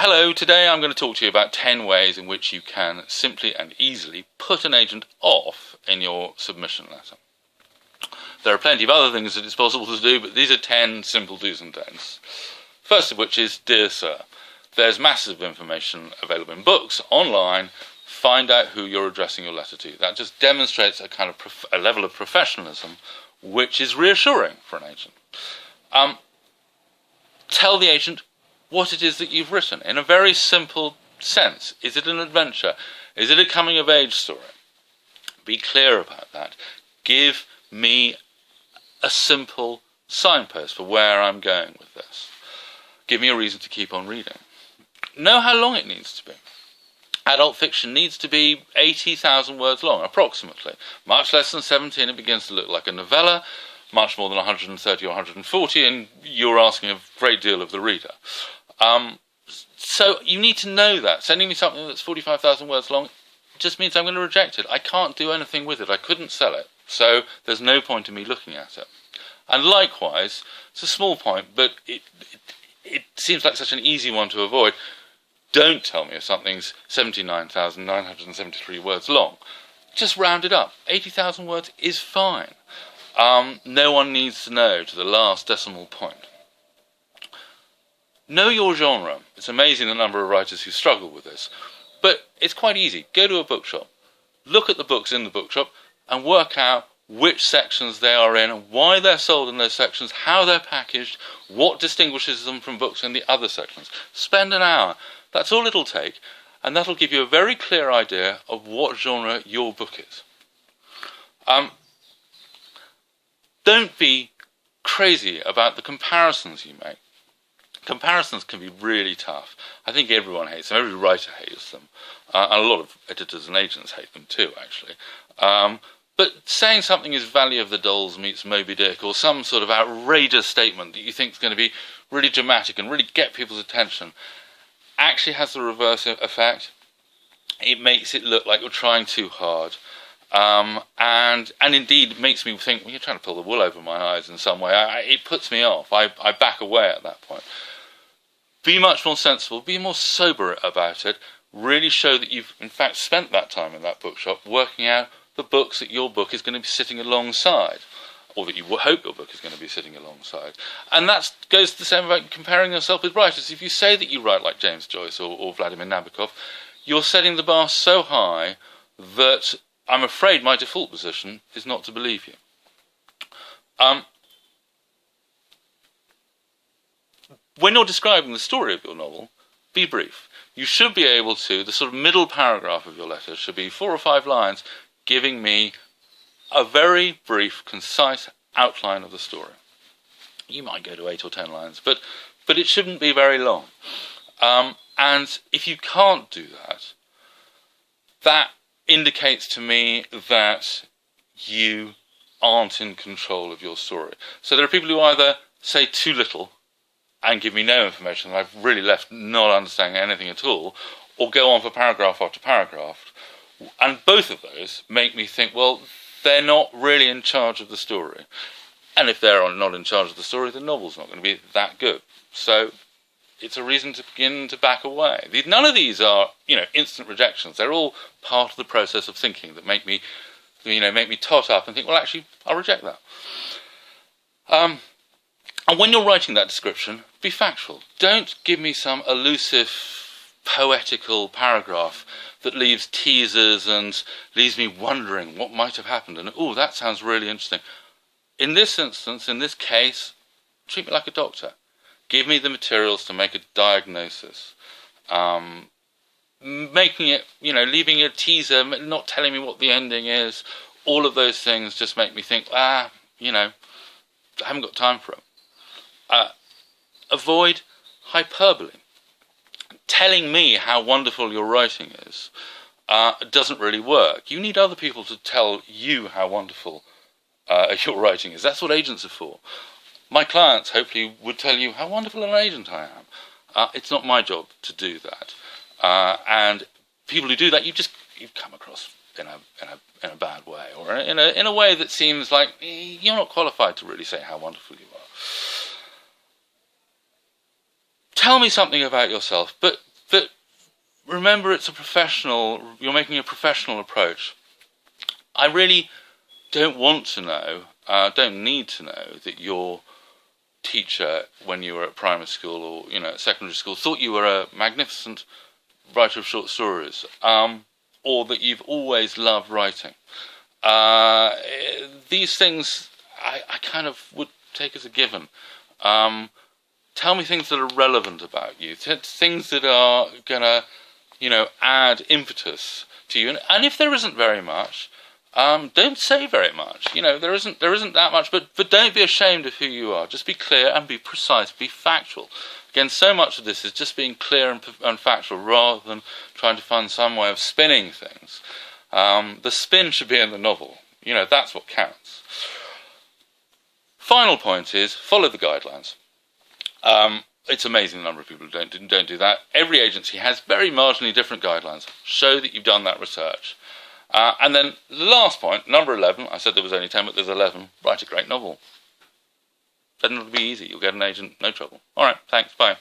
Hello, today I'm going to talk to you about 10 ways in which you can simply and easily put an agent off in your submission letter. There are plenty of other things that it's possible to do, but these are 10 simple do's and don'ts. First of which is, Dear Sir, there's massive information available in books, online. Find out who you're addressing your letter to. That just demonstrates a kind of a level of professionalism which is reassuring for an agent. Tell the agent what it is that you've written in a very simple sense. Is it an adventure? Is it a coming-of-age story? Be clear about that. Give me a simple signpost for where I'm going with this. Give me a reason to keep on reading. Know how long it needs to be. Adult fiction needs to be 80,000 words long, approximately. Much less than 70 and it begins to look like a novella. Much more than 130 or 140 and you're asking a great deal of the reader. So you need to know that. Sending me something that's 45,000 words long just means I'm going to reject it. I can't do anything with it. I couldn't sell it. So there's no point in me looking at it. And likewise, it's a small point, but it seems like such an easy one to avoid. Don't tell me if something's 79,973 words long. Just round it up. 80,000 words is fine. No one needs to know to the last decimal point. Know your genre. It's amazing the number of writers who struggle with this. But it's quite easy. Go to a bookshop. Look at the books in the bookshop and work out which sections they are in, why they're sold in those sections, how they're packaged, what distinguishes them from books in the other sections. Spend an hour. That's all it'll take. And that'll give you a very clear idea of what genre your book is. Don't be crazy about the comparisons you make. Comparisons can be really tough. I think everyone hates them. Every writer hates them. And a lot of editors and agents hate them too, actually. But saying something is Valley of the Dolls meets Moby Dick, or some sort of outrageous statement that you think is going to be really dramatic and really get people's attention, actually has the reverse effect. It makes it look like you're trying too hard. And indeed makes me think, well, you're trying to pull the wool over my eyes in some way. It puts me off. I back away at that point. Be much more sensible, be more sober about it, really show that you've in fact spent that time in that bookshop working out the books that your book is going to be sitting alongside, or that you hope your book is going to be sitting alongside. And that goes the same about comparing yourself with writers. If you say that you write like James Joyce or Vladimir Nabokov, you're setting the bar so high that I'm afraid my default position is not to believe you. When you're describing the story of your novel, be brief. You should be able to, the sort of middle paragraph of your letter should be 4 or 5 lines giving me a very brief, concise outline of the story. You might go to 8 or 10 lines, but it shouldn't be very long. And if you can't do that, that indicates to me that you aren't in control of your story. So there are people who either say too little and give me no information, and I've really left not understanding anything at all, or go on for paragraph after paragraph. And both of those make me think, well, they're not really in charge of the story. And if they're not in charge of the story, the novel's not going to be that good. So it's a reason to begin to back away. None of these are, instant rejections. They're all part of the process of thinking that make me tot up and think, well, actually, I'll reject that. And when you're writing that description, be factual. Don't give me some elusive, poetical paragraph that leaves teasers and leaves me wondering what might have happened. And, oh, that sounds really interesting. In this instance, in this case, treat me like a doctor. Give me the materials to make a diagnosis. Making it, leaving a teaser, not telling me what the ending is, all of those things just make me think, I haven't got time for it. Avoid hyperbole. Telling me how wonderful your writing is doesn't really work. You need other people to tell you how wonderful your writing is. That's what agents are for. My clients hopefully would tell you how wonderful an agent I am. It's not my job to do that. And people who do that, you come across in a bad way, or in a way that seems like you're not qualified to really say how wonderful you are. Tell me something about yourself, but But remember, you're making a professional approach. I really don't want to know, don't need to know that your teacher when you were at primary school or at secondary school thought you were a magnificent writer of short stories, or that you've always loved writing. These things I kind of would take as a given. Tell me things that are relevant about you, things that are going to, add impetus to you. And if there isn't very much, don't say very much. There isn't that much, but don't be ashamed of who you are. Just be clear and be precise, be factual. Again, so much of this is just being clear and factual rather than trying to find some way of spinning things. The spin should be in the novel. That's what counts. Final point is follow the guidelines. It's amazing the number of people who don't do that. Every agency has very marginally different guidelines. Show that you've done that research. And then the last point, number 11, I said there was only 10, but there's 11. Write a great novel. Then it'll be easy. You'll get an agent, no trouble. All right, thanks, bye.